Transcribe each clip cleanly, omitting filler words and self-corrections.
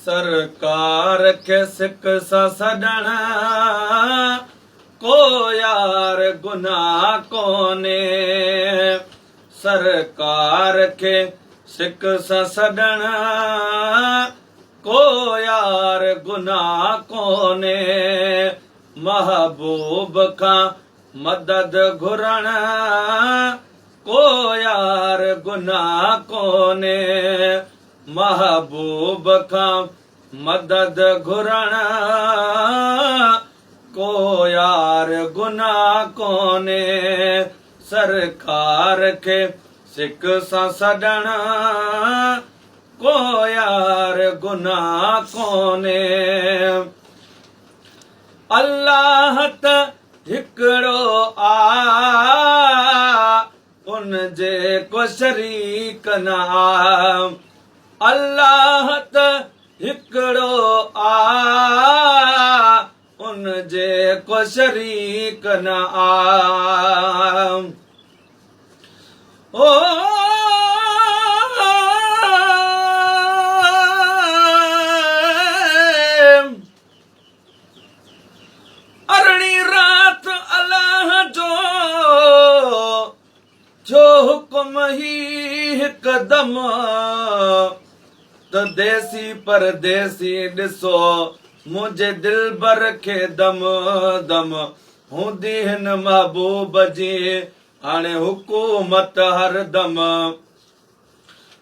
सरकार खे सिक सां सॾण को यार गुनाह कोन्हे। सरकार खे सिक सां सॾण को यार गुनाह कोन्हे। महबूब खां मदद घुरण को यार गुनाह कोन्हे। महबूब खां मदद घुरण को यार गुनाह कोन्हे। सरकार खे सिक सां सॾण को यार गुनाह कोन्हे। अल्लाह त हिकिड़ो आ, उन जे को शरीक न आ। अल्लाह त हिकिड़ो आ, उन जे को शरीक न आ। ओ अरणी रात अल्लाह जो हुक्म ही हिकदम त देसी परदेसी ॾिसो मुंहिंजे दिलबर खे दम दम हूंदी हिन महबूब जी हाणे हुकूमत हरदम।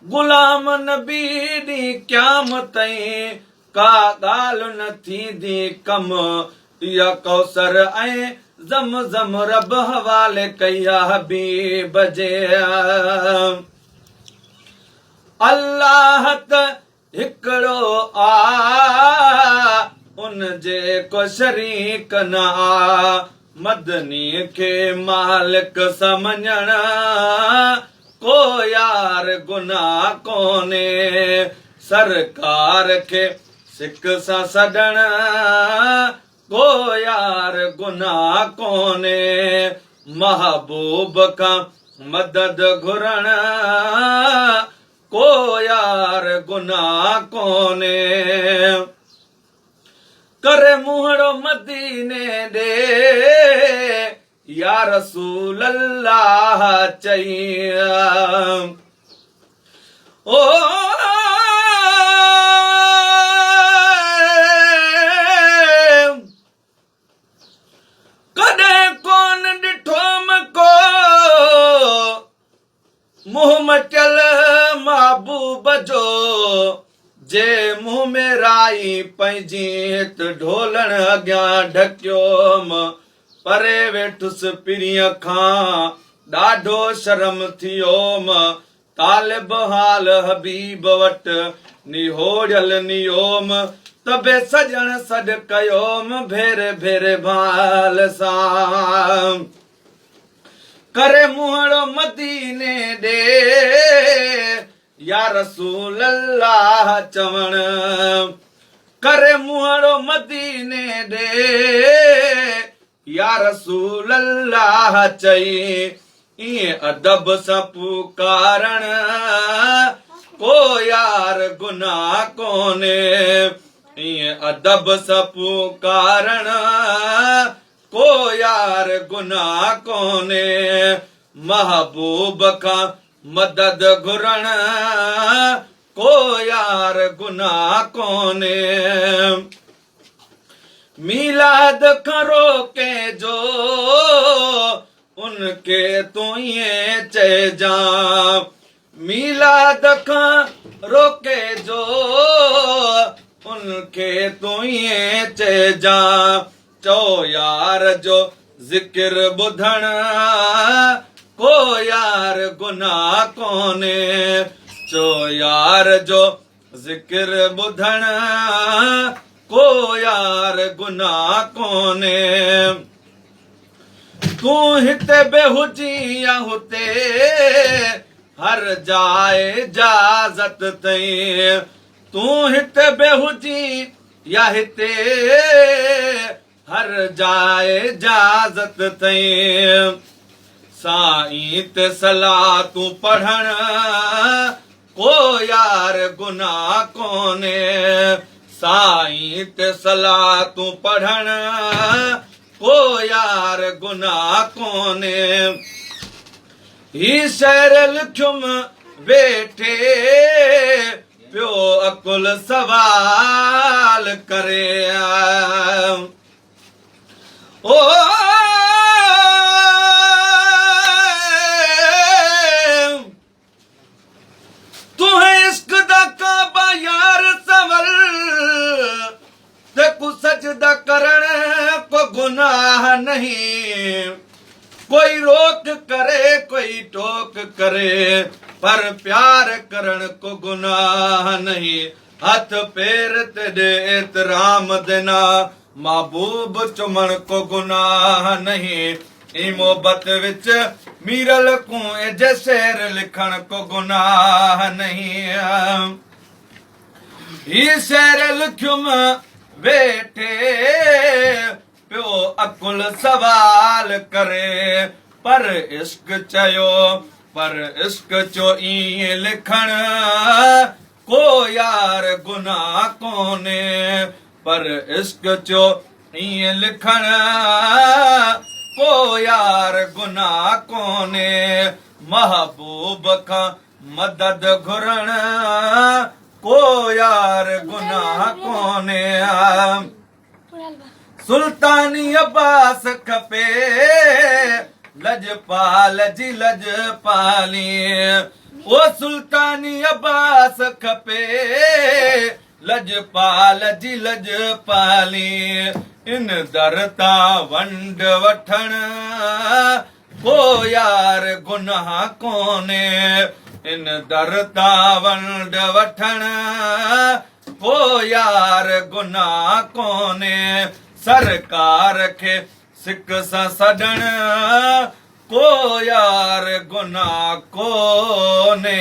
गुलाम नबी ॾींहुं क़यामत ताईं का ॻाल्हि न थींदी कम। इहा कौसर ऐं ज़म रब हवाले कई आहे हबीब जे। अल्लाह त हिकिड़ो आ, उन जे को शरीक न आ। मदनी खे मालिक समझण को यार गुनाह कोन्हे। सरकार खे सिक सां सॾण को यार गुनाह कोन्हे। महबूब खां मदद घुरण को यार गुनाह कोन्हे। करे मुहड़ो मदीने ॾे या रसूल अल्लाह चई। ओ कॾहिं कोन ॾिठो मको मुंहुं मटियल महबूब जो जे मुंहुं में राई पंहिंजी हित ढोलण अॻियां ढकियोम। परे वेठुसि पिरीअ खां ॾाढो शर्म थियोम। तालिब हाल हबीब वटि निहोड़ियल नियोम तबे सजण सॾ कयोम भेरे भेरे भाल सां। करे मुहड़ो मदीने ॾे या रसूल अल्लाह चवण। करे मुहड़ो मदीने ॾे या रसूल अल्लाह चई। ईअं अदब सां पुकारण को यार गुनाह कोन्हे। ईअं अदब सां पुकारण को यार गुनाह कोन्हे। महबूब खां मदद घुरण को यार गुनाह कोन्हे। मीलाद खां रोके जो उनखे तूं ईअं चइजां। मीलाद खां रोके जो उनखे तूं ईअं चइजां। चओ यार जो ज़िक्र ॿुधण को यार गुनाह कोन्हे। चो यार जो ज़िक्र ॿुधण को यार गुनाह कोन्हे। तूं हिते बेहुजी या हुते हर जाए इजाज़त तई। तूं हिते बेहुजी या हिते हर जाए इजाज़त तई। साईं ते सलातूं पढ़ण को यार गुनाह कोने साईं ते सलातूं पढ़ण को यार गुनाह कोने ही शहर लिखुम वेठे पियो अकुल सवाल करे ओ तुहें इश्क दा काबा यार सवल ते कु सजदा करण को गुनाह नहीं कोई रोक करे कोई टोक करे पर प्यार करण को गुनाह नहीं हथ पैर ते दे एतराम देना महबूब चुमण को गुनाह नहीं ई मोहब्बत विच मीरल को जे शेर लिखण को गुनाह नहीं ई शेर लिखुम वेठे पियो अकुल सवाल करे पर इश्क चयो पर इश्क चो ई लिखण को यार गुनाह कोने पर इश्क चो ई लिखण को यार गुनाह कोने महबूब खां मदद घुरण को यार गुनाह कोने सुल्तानी अब्बास खपे लजपाल जी लजपाली ओ सुल्तानी अब्बास खपे लजपाल जी लजपाली इन दरता वंड वठण को यार गुनाह कोने इन दरता वंड वठण को यार गुनाह कोने सरकार खे सिक सां सॾण को यार गुनाह कोने